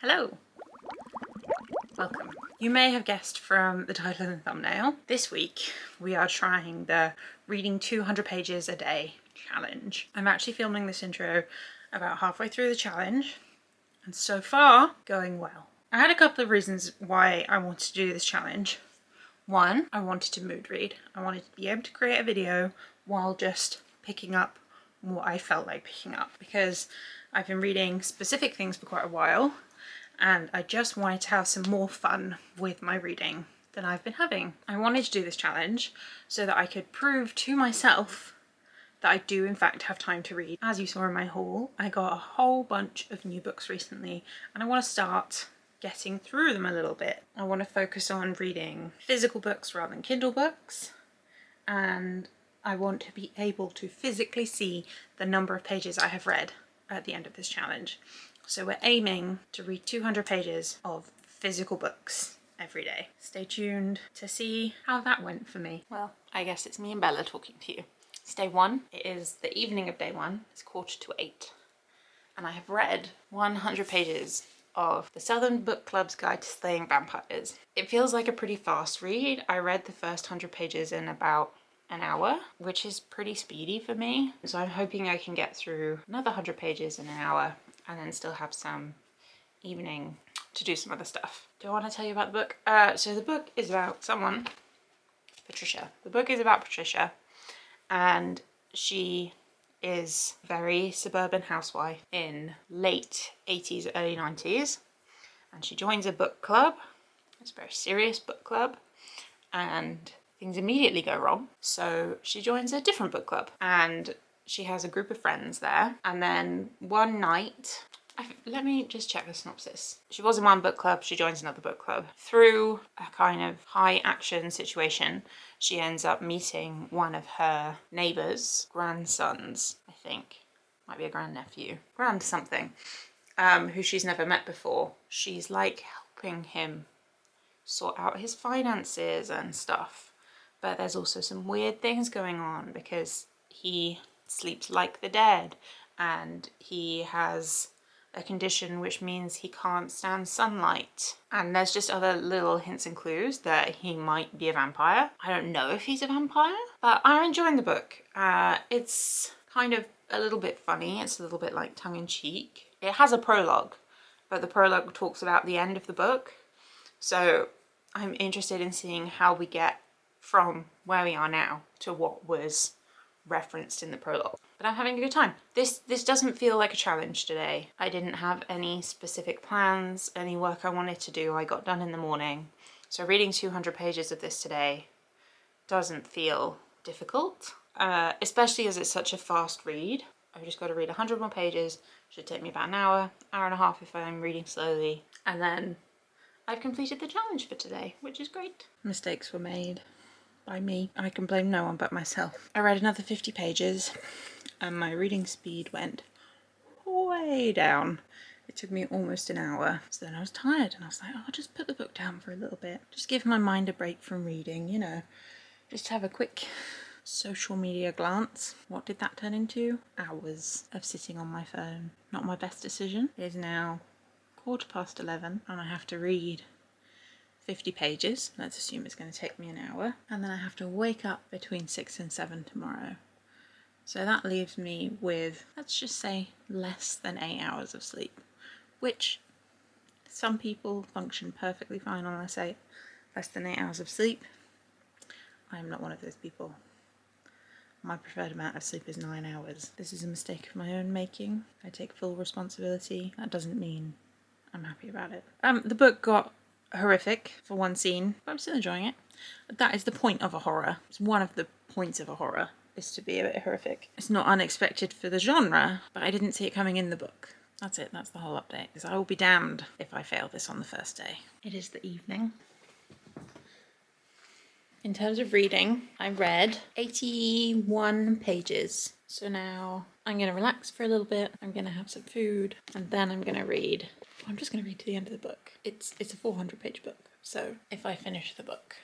Hello! Welcome. You may have guessed from the title and thumbnail, this week we are trying the reading 200 pages a day challenge. I'm actually filming this intro about halfway through the challenge, and so far, going well. I had a couple of reasons why I wanted to do this challenge. One, I wanted to mood read. I wanted to be able to create a video while just picking up what I felt like picking up, because I've been reading specific things for quite a while, and I just wanted to have some more fun with my reading than I've been having. I wanted to do this challenge so that I could prove to myself that I do in fact have time to read. As you saw in my haul, I got a whole bunch of new books recently, and I want to start getting through them a little bit. I want to focus on reading physical books rather than Kindle books, and I want to be able to physically see the number of pages I have read at the end of this challenge. So we're aiming to read 200 pages of physical books every day. Stay tuned to see how that went for me. Well, I guess it's me and Bella talking to you. It's day one. It is the evening of day one. It's 7:45. And I have read 100 pages of the Southern Book Club's Guide to Slaying Vampires. It feels like a pretty fast read. I read the first 100 pages in about an hour, which is pretty speedy for me. So I'm hoping I can get through another 100 pages in an hour and then still have some evening to do some other stuff. Do I want to tell you about the book? So the book is about someone, Patricia. The book is about Patricia, and she is a very suburban housewife in late 80s, early 90s, and she joins a book club. It's a very serious book club, and things immediately go wrong. So she joins a different book club, and she has a group of friends there. And then one night, let me just check the synopsis. She was in one book club, she joins another book club. Through a kind of high action situation, she ends up meeting one of her neighbours' grandsons, I think. Might be a grandnephew. Grand something. Who she's never met before. She's like helping him sort out his finances and stuff. But there's also some weird things going on because he sleeps like the dead, and he has a condition which means he can't stand sunlight. And there's just other little hints and clues that he might be a vampire. I don't know if he's a vampire, but I'm enjoying the book. It's kind of a little bit funny. It's a little bit like tongue-in-cheek. It has a prologue, but the prologue talks about the end of the book. So I'm interested in seeing how we get from where we are now to what was referenced in the prologue. But I'm having a good time. This doesn't feel like a challenge today. I didn't have any specific plans, any work I wanted to do I got done in the morning. So reading 200 pages of this today doesn't feel difficult, especially as it's such a fast read. I've just got to read 100 more pages. Should take me about an hour and a half if I'm reading slowly. And then I've completed the challenge for today, which is great. Mistakes were made by me. I can blame no one but myself. I read another 50 pages and my reading speed went way down. It took me almost an hour. So then I was tired and I was like, oh, I'll just put the book down for a little bit. Just give my mind a break from reading, you know. Just have a quick social media glance. What did that turn into? Hours of sitting on my phone. Not my best decision. It is now 11:15 and I have to read 50 pages. Let's assume it's going to take me an hour. And then I have to wake up between 6 and 7 tomorrow. So that leaves me with, let's just say, less than 8 hours of sleep, which some people function perfectly fine on. I say less than 8 hours of sleep. I am not one of those people. My preferred amount of sleep is 9 hours. This is a mistake of my own making. I take full responsibility. That doesn't mean I'm happy about it. The book got horrific for one scene, but I'm still enjoying it. That is the point of a horror. It's one of the points of a horror, is to be a bit horrific. It's not unexpected for the genre, but I didn't see it coming in the book. That's it, that's the whole update. Because I will be damned if I fail this on the first day. It is the evening. In terms of reading, I read 81 pages. So now I'm going to relax for a little bit, I'm going to have some food, and then I'm going to read. I'm just going to read to the end of the book. It's a 400-page book, so if I finish the book,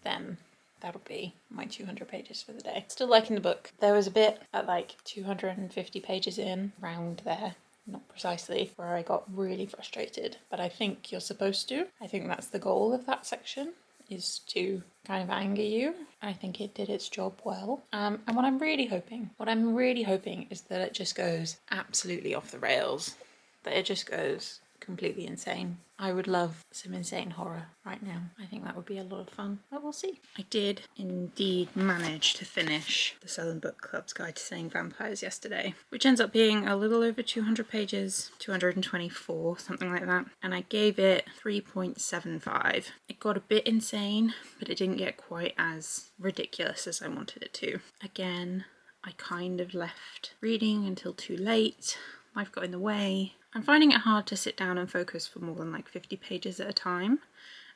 then that'll be my 200 pages for the day. Still liking the book. There was a bit at like 250 pages in, around there, not precisely where I got really frustrated, but I think you're supposed to. I think that's the goal of that section, is to kind of anger you. I think it did its job well. And what I'm really hoping is that it just goes absolutely off the rails, that it just goes completely insane. I would love some insane horror right now. I think that would be a lot of fun, but we'll see. I did indeed manage to finish the Southern Book Club's Guide to Slaying Vampires yesterday, which ends up being a little over 200 pages, 224, something like that, and I gave it 3.75. It got a bit insane, but it didn't get quite as ridiculous as I wanted it to. Again, I kind of left reading until too late. Life got in the way. I'm finding it hard to sit down and focus for more than like 50 pages at a time,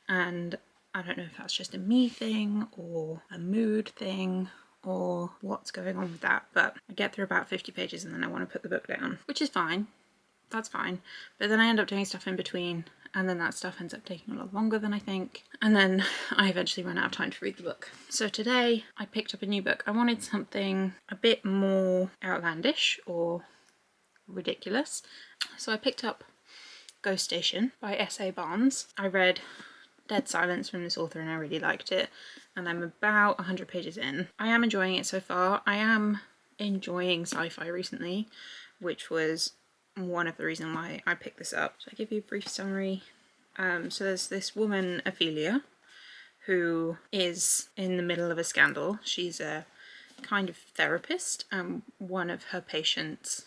and I don't know if that's just a me thing or a mood thing or what's going on with that, but I get through about 50 pages and then I want to put the book down, which is fine. That's fine. But then I end up doing stuff in between, and then that stuff ends up taking a lot longer than I think, and then I eventually run out of time to read the book. So today I picked up a new book. I wanted something a bit more outlandish or ridiculous, so I picked up Ghost Station by S.A. Barnes. I read Dead Silence from this author and I really liked it, and I'm about 100 pages in. I am enjoying it so far. I am enjoying sci-fi recently, which was one of the reasons why I picked this up. So I give you a brief summary. So there's this woman, Ophelia, who is in the middle of a scandal. She's a kind of therapist, and one of her patients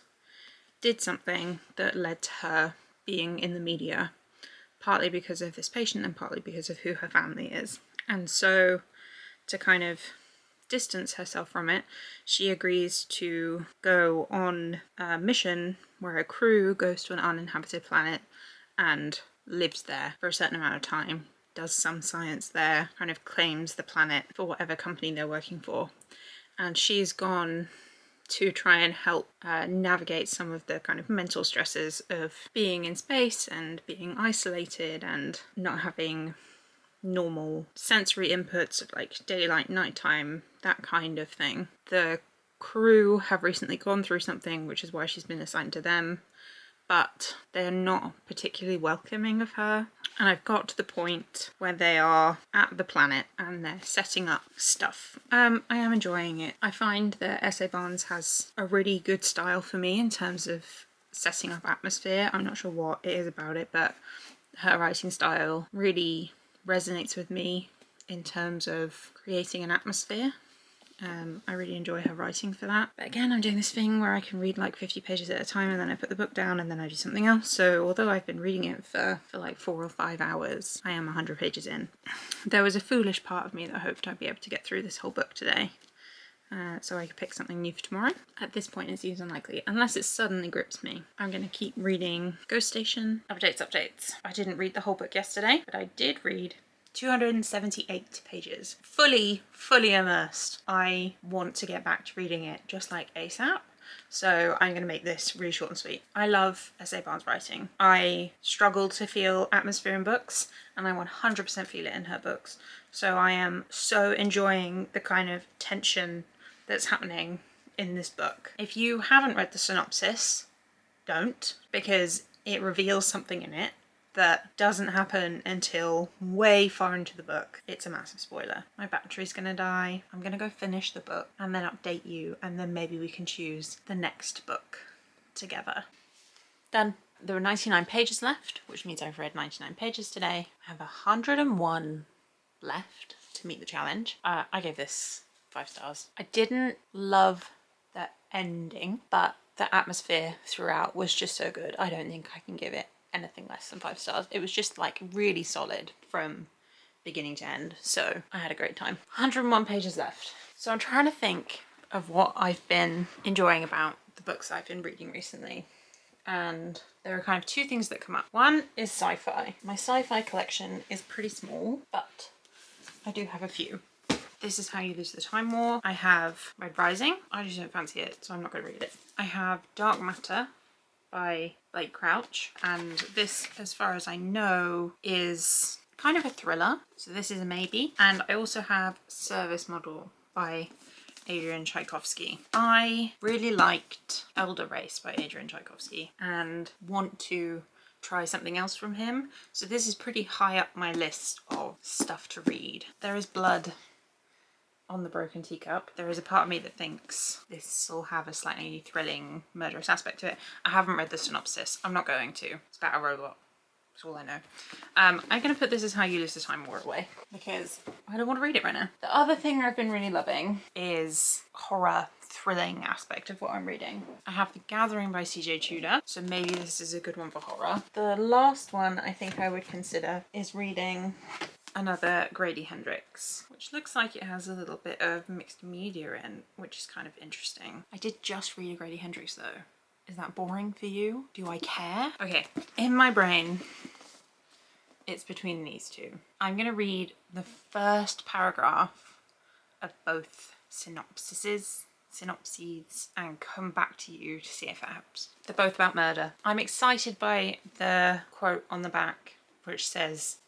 did something that led to her being in the media, partly because of this patient and partly because of who her family is. And so to kind of distance herself from it, she agrees to go on a mission where a crew goes to an uninhabited planet and lives there for a certain amount of time, does some science there, kind of claims the planet for whatever company they're working for. And she's gone to try and help navigate some of the kind of mental stresses of being in space and being isolated and not having normal sensory inputs of like daylight, nighttime, that kind of thing. The crew have recently gone through something, which is why she's been assigned to them, but they're not particularly welcoming of her. And I've got to the point where they are at the planet and they're setting up stuff. I am enjoying it. I find that S.A. Barnes has a really good style for me in terms of setting up atmosphere. I'm not sure what it is about it, but her writing style really resonates with me in terms of creating an atmosphere. I really enjoy her writing for that. But again, I'm doing this thing where I can read like 50 pages at a time and then I put the book down and then I do something else. So although I've been reading it for like 4 or 5 hours, I am 100 pages in. There was a foolish part of me that hoped I'd be able to get through this whole book today, so I could pick something new for tomorrow. At this point it seems unlikely, unless it suddenly grips me. I'm going to keep reading Ghost Station. Updates. I didn't read the whole book yesterday, but I did read 278 pages. Fully immersed. I want to get back to reading it just like ASAP. So I'm going to make this really short and sweet. I love S.A. Barnes' writing. I struggle to feel atmosphere in books, and I 100% feel it in her books. So I am so enjoying the kind of tension that's happening in this book. If you haven't read the synopsis, don't, because it reveals something in it that doesn't happen until way far into the book. It's a massive spoiler. My battery's gonna die. I'm gonna go finish the book and then update you, and then maybe we can choose the next book together. Done. There are 99 pages left, which means I've read 99 pages today. I have 101 left to meet the challenge. I gave this 5 stars. I didn't love the ending, but the atmosphere throughout was just so good. I don't think I can give it anything less than 5 stars. It was just like really solid from beginning to end, so I had a great time. 101 pages left. So I'm trying to think of what I've been enjoying about the books I've been reading recently, and there are kind of 2 things that come up. One is sci-fi. My sci-fi collection is pretty small, but I do have a few. This Is How You Lose the Time War. I have Red Rising. I just don't fancy it, so I'm not going to read it. I have Dark Matter by Blake Crouch, and this, as far as I know, is kind of a thriller, so this is a maybe. And I also have Service Model by Adrian Tchaikovsky. I really liked Elder Race by Adrian Tchaikovsky and want to try something else from him. So this is pretty high up my list of stuff to read. There is blood on the broken teacup. There is a part of me that thinks this will have a slightly thrilling, murderous aspect to it. I haven't read the synopsis. I'm not going to. It's about a robot. That's all I know. I'm going to put This Is How You Lose the Time War away because I don't want to read it right now. The other thing I've been really loving is horror thrilling aspect of what I'm reading. I have The Gathering by CJ Tudor, so maybe this is a good one for horror. The last one I think I would consider is reading another Grady Hendrix, which looks like it has a little bit of mixed media in, which is kind of interesting. I did just read a Grady Hendrix though. Is that boring for you? Do I care? Okay, in my brain, it's between these two. I'm gonna read the first paragraph of both synopses and come back to you to see if it helps. They're both about murder. I'm excited by the quote on the back, which says,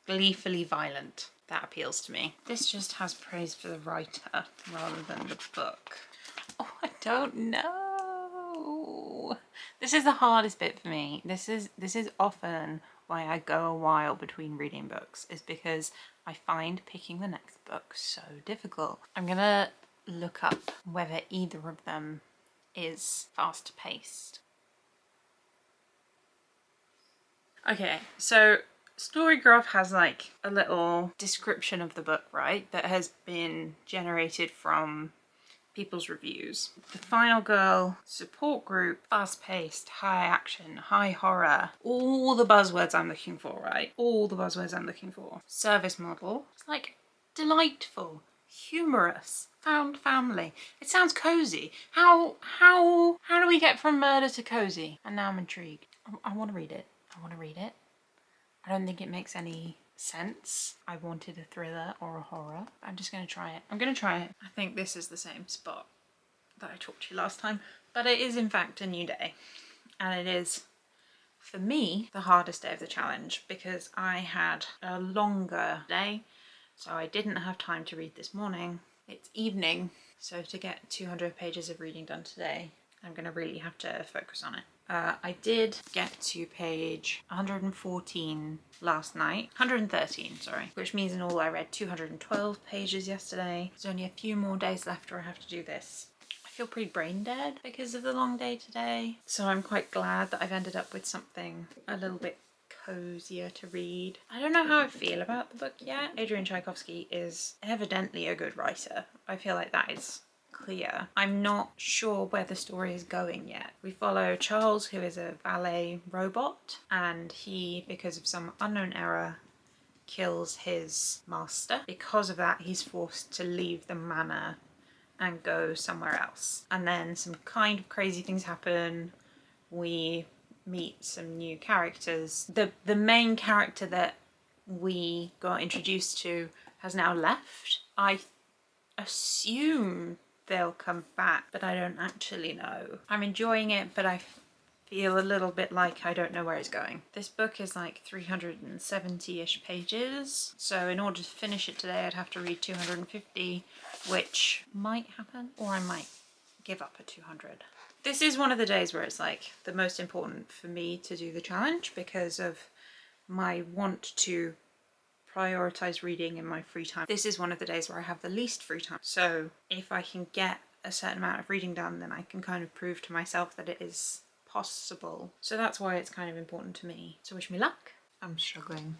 "Gleefully violent." That appeals to me. This just has praise for the writer rather than the book. Oh, I don't know. This is the hardest bit for me. This is often why I go a while between reading books, is because I find picking the next book so difficult. I'm gonna look up whether either of them is fast paced. Okay, so Storygraph has like a little description of the book, right, that has been generated from people's reviews. The Final Girl support group, fast-paced, high action, high horror, all the buzzwords I'm looking for, right? All the buzzwords I'm looking for. Service model, it's like delightful, humorous, found family. It sounds cozy. How do we get from murder to cozy? And now I'm intrigued. I want to read it. I want to read it. I don't think it makes any sense. I wanted a thriller or a horror. I'm just going to try it. I'm going to try it. I think this is the same spot that I talked to you last time, but it is in fact a new day. And it is, for me, the hardest day of the challenge because I had a longer day, so I didn't have time to read this morning. It's evening, so to get 200 pages of reading done today, I'm going to really have to focus on it. I did get to page 114 last night, 113, sorry, which means in all I read 212 pages yesterday. There's only a few more days left where I have to do this. I feel pretty brain dead because of the long day today, so I'm quite glad that I've ended up with something a little bit cozier to read. I don't know how I feel about the book yet. Adrian Tchaikovsky is evidently a good writer. I feel like that is clear. I'm not sure where the story is going yet. We follow Charles, who is a valet robot, and he, because of some unknown error, kills his master. Because of that, he's forced to leave the manor and go somewhere else. And then some kind of crazy things happen. We meet some new characters. The main character that we got introduced to has now left. I assume they'll come back, but I don't actually know. I'm enjoying it, but I feel a little bit like I don't know where it's going. This book is like 370-ish pages, so in order to finish it today I'd have to read 250, which might happen, or I might give up at 200. This is one of the days where it's like the most important for me to do the challenge because of my want to prioritize reading in my free time. This is one of the days where I have the least free time. So if I can get a certain amount of reading done, then I can kind of prove to myself that it is possible. So that's why it's kind of important to me. So wish me luck. I'm struggling.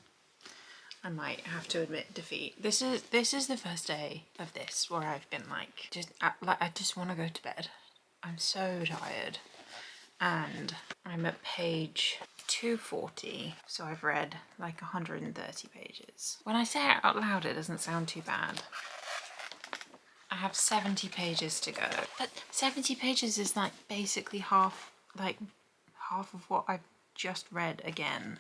I might have to admit defeat. This is the first day of this where I've been like, I just want to go to bed. I'm so tired. And I'm at page 240, so I've read like 130 pages. When I say it out loud, it doesn't sound too bad. I have 70 pages to go, but 70 pages is like basically half of what I've just read again.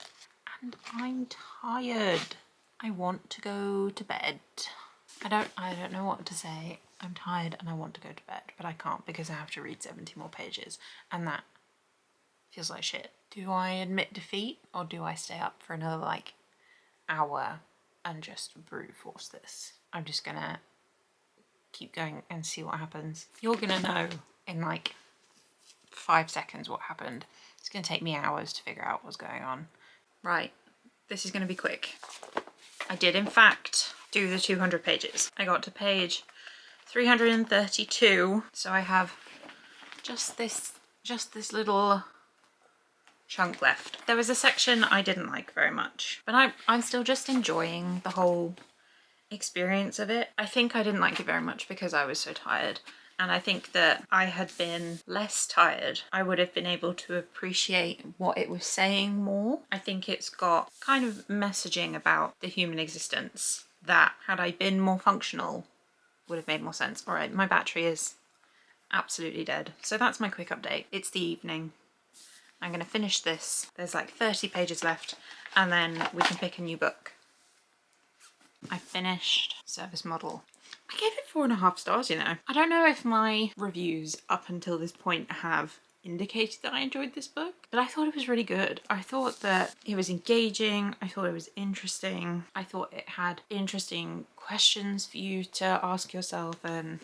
And I'm tired. I want to go to bed. I don't know what to say. I'm tired and I want to go to bed, but I can't because I have to read 70 more pages, and that feels like shit. Do I admit defeat, or do I stay up for another like hour and just brute force this? I'm just gonna keep going and see what happens. You're gonna know in like 5 seconds what happened. It's gonna take me hours to figure out what's going on. Right, this is gonna be quick. I did in fact do the 200 pages. I got to page 332, so I have just this little chunk left. There was a section I didn't like very much, but I'm still just enjoying the whole experience of it. I think I didn't like it very much because I was so tired, and I think that I had been less tired, I would have been able to appreciate what it was saying more. I think it's got kind of messaging about the human existence that, had I been more functional, would have made more sense. All right, my battery is absolutely dead. So that's my quick update. It's the evening. I'm going to finish this. There's like 30 pages left, and then we can pick a new book. I finished Service Model. I gave it 4.5 stars, you know. I don't know if my reviews up until this point have indicated that I enjoyed this book, but I thought it was really good. I thought that it was engaging. I thought it was interesting. I thought it had interesting questions for you to ask yourself and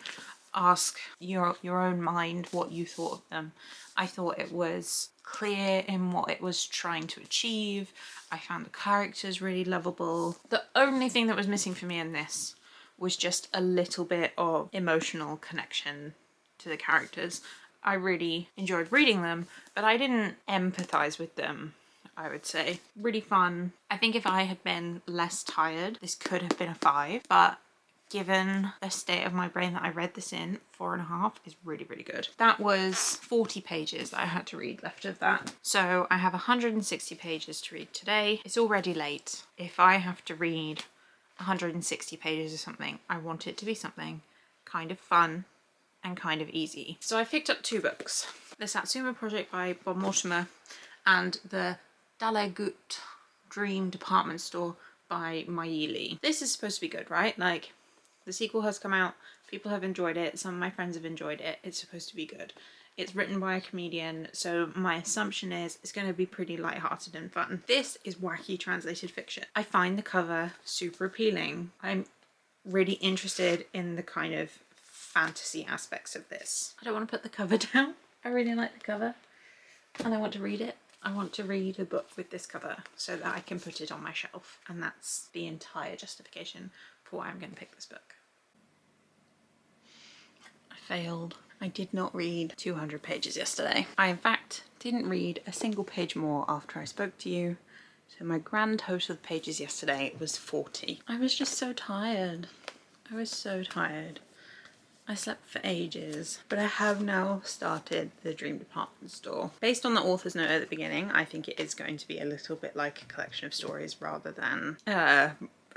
ask your own mind what you thought of them. I thought it was clear in what it was trying to achieve. I found the characters really lovable. The only thing that was missing for me in this was just a little bit of emotional connection to the characters. I really enjoyed reading them, but I didn't empathize with them, I would say. Really fun. I think if I had been less tired, this could have been a 5, but given the state of my brain that I read this in, 4.5 is really, really good. That was 40 pages that I had to read left of that. So I have 160 pages to read today. It's already late. If I have to read 160 pages of something, I want it to be something kind of fun and kind of easy. So I picked up 2 books. The Satsuma Project by Bob Mortimer and the Dalagut Dream Department Store by Mayili. This is supposed to be good, right? Like, the sequel has come out, people have enjoyed it, some of my friends have enjoyed it, it's supposed to be good. It's written by a comedian, so my assumption is it's going to be pretty lighthearted and fun. This is wacky translated fiction. I find the cover super appealing. I'm really interested in the kind of fantasy aspects of this. I don't want to put the cover down. I really like the cover and I want to read it. I want to read a book with this cover so that I can put it on my shelf, and that's the entire justification for why I'm going to pick this book. I failed. I did not read 200 pages yesterday. I in fact didn't read a single page more after I spoke to you, so my grand total of pages yesterday was 40. I was just so tired. I was so tired. I slept for ages, but I have now started the Dream Department Store. Based on the author's note at the beginning, I think it is going to be a little bit like a collection of stories rather than a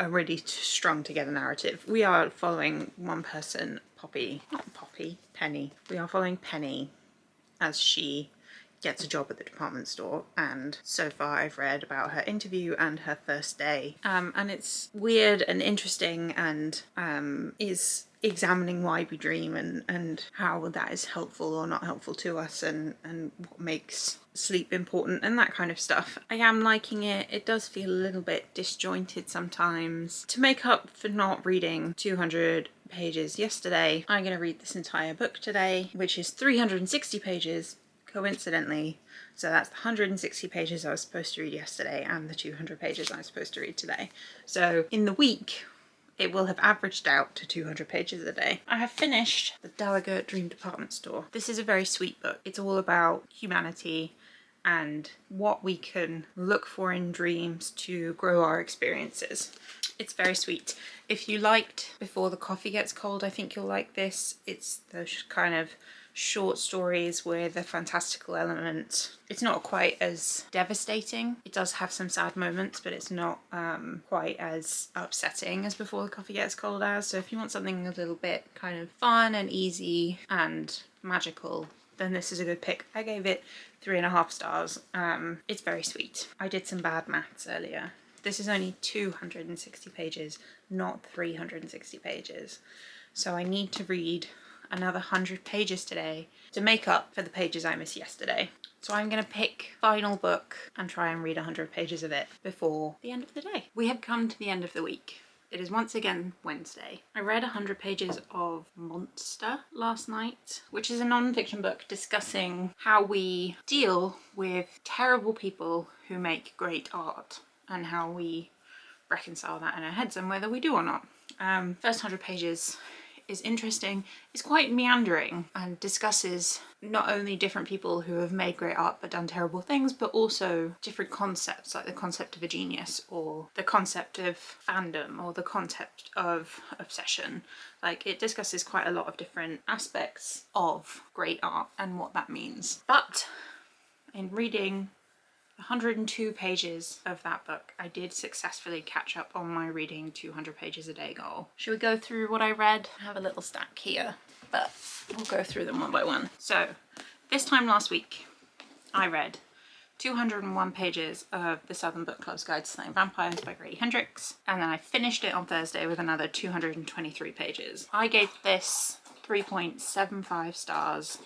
really strung together narrative. We are following one person, Penny. We are following Penny as she gets a job at the department store, and so far I've read about her interview and her first day, and it's weird and interesting, and is examining why we dream and how that is helpful or not helpful to us, and what makes sleep important and that kind of stuff. I am liking it. It does feel a little bit disjointed sometimes. To make up for not reading 200 pages yesterday, I'm going to read this entire book today, which is 360 pages coincidentally. So that's the 160 pages I was supposed to read yesterday and the 200 pages I'm supposed to read today. So in the week, it will have averaged out to 200 pages a day. I have finished The Dalagut Dream Department Store. This is a very sweet book. It's all about humanity and what we can look for in dreams to grow our experiences. It's very sweet. If you liked Before the Coffee Gets Cold, I think you'll like this. It's those kind of short stories with a fantastical element. It's not quite as devastating. It does have some sad moments, but it's not quite as upsetting as Before the Coffee Gets Cold as. So if you want something a little bit kind of fun and easy and magical, then this is a good pick. I gave it 3.5 stars. It's very sweet. I did some bad maths earlier. This is only 260 pages, not 360 pages. So I need to read another 100 pages today to make up for the pages I missed yesterday. So I'm going to pick final book and try and read 100 pages of it before the end of the day. We have come to the end of the week. It is once again Wednesday. I read 100 pages of Monster last night, which is a non-fiction book discussing how we deal with terrible people who make great art and how we reconcile that in our heads and whether we do or not. First 100 pages is interesting. It's quite meandering and discusses not only different people who have made great art but done terrible things, but also different concepts, like the concept of a genius or the concept of fandom or the concept of obsession. Like, it discusses quite a lot of different aspects of great art and what that means. But in reading 102 pages of that book, I did successfully catch up on my reading 200 pages a day goal. Should we go through what I read? I have a little stack here, but we'll go through them one by one. So this time last week, I read 201 pages of The Southern Book Club's Guide to Slaying Vampires by Grady Hendrix, and then I finished it on Thursday with another 223 pages. I gave this 3.75 stars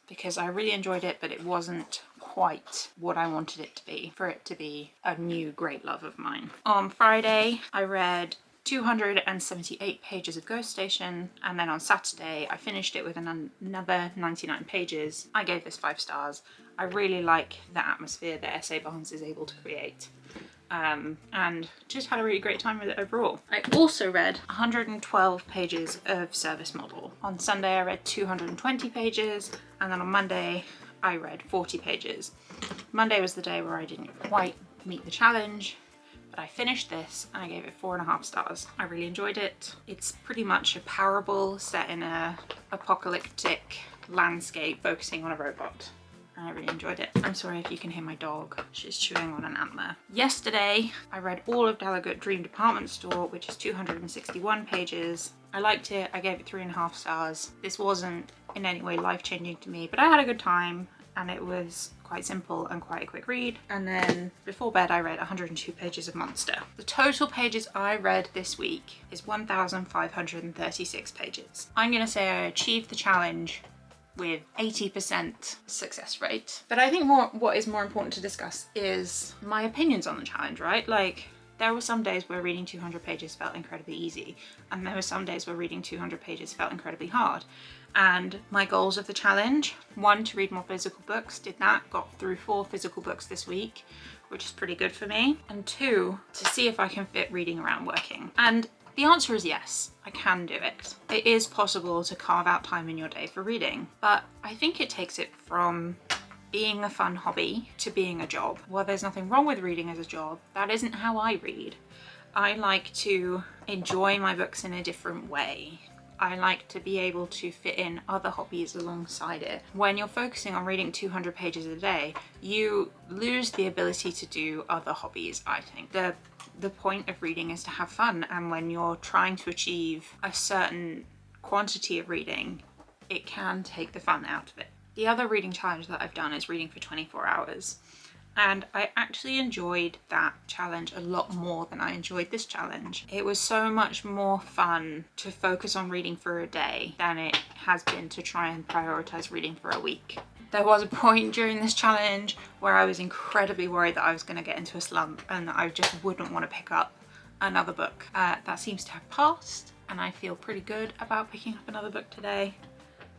because I really enjoyed it, but it wasn't quite what I wanted it to be, for it to be a new great love of mine. On Friday, I read 278 pages of Ghost Station, and then on Saturday, I finished it with another 99 pages. I gave this 5 stars. I really like the atmosphere that S.A. Barnes is able to create. And just had a really great time with it overall. I also read 112 pages of Service Model. On Sunday I read 220 pages, and then on Monday I read 40 pages. Monday was the day where I didn't quite meet the challenge, but I finished this and I gave it 4.5 stars. I really enjoyed it. It's pretty much a parable set in a apocalyptic landscape focusing on a robot. I really enjoyed it. I'm sorry if you can hear my dog. She's chewing on an antler. Yesterday, I read all of Delagotte Dream Department Store, which is 261 pages. I liked it. I gave it 3.5 stars. This wasn't in any way life-changing to me, but I had a good time, and it was quite simple and quite a quick read. And then before bed, I read 102 pages of Monster. The total pages I read this week is 1,536 pages. I'm gonna say I achieved the challenge with 80% success rate. But I think what is more important to discuss is my opinions on the challenge, right? Like, there were some days where reading 200 pages felt incredibly easy, and there were some days where reading 200 pages felt incredibly hard. And my goals of the challenge, 1, to read more physical books, did that, got through 4 physical books this week, which is pretty good for me. And 2, to see if I can fit reading around working. And the answer is yes, I can do it. It is possible to carve out time in your day for reading, but I think it takes it from being a fun hobby to being a job. While there's nothing wrong with reading as a job, that isn't how I read. I like to enjoy my books in a different way. I like to be able to fit in other hobbies alongside it. When you're focusing on reading 200 pages a day, you lose the ability to do other hobbies, I think. The point of reading is to have fun, and when you're trying to achieve a certain quantity of reading, it can take the fun out of it. The other reading challenge that I've done is reading for 24 hours. And I actually enjoyed that challenge a lot more than I enjoyed this challenge. It was so much more fun to focus on reading for a day than it has been to try and prioritize reading for a week. There was a point during this challenge where I was incredibly worried that I was going to get into a slump and that I just wouldn't want to pick up another book. That seems to have passed, and I feel pretty good about picking up another book today.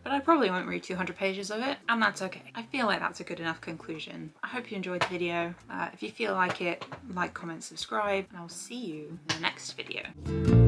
But I probably won't read 200 pages of it, and that's okay. I feel like that's a good enough conclusion. I hope you enjoyed the video. If you feel like it, like, comment, subscribe, and I'll see you in the next video.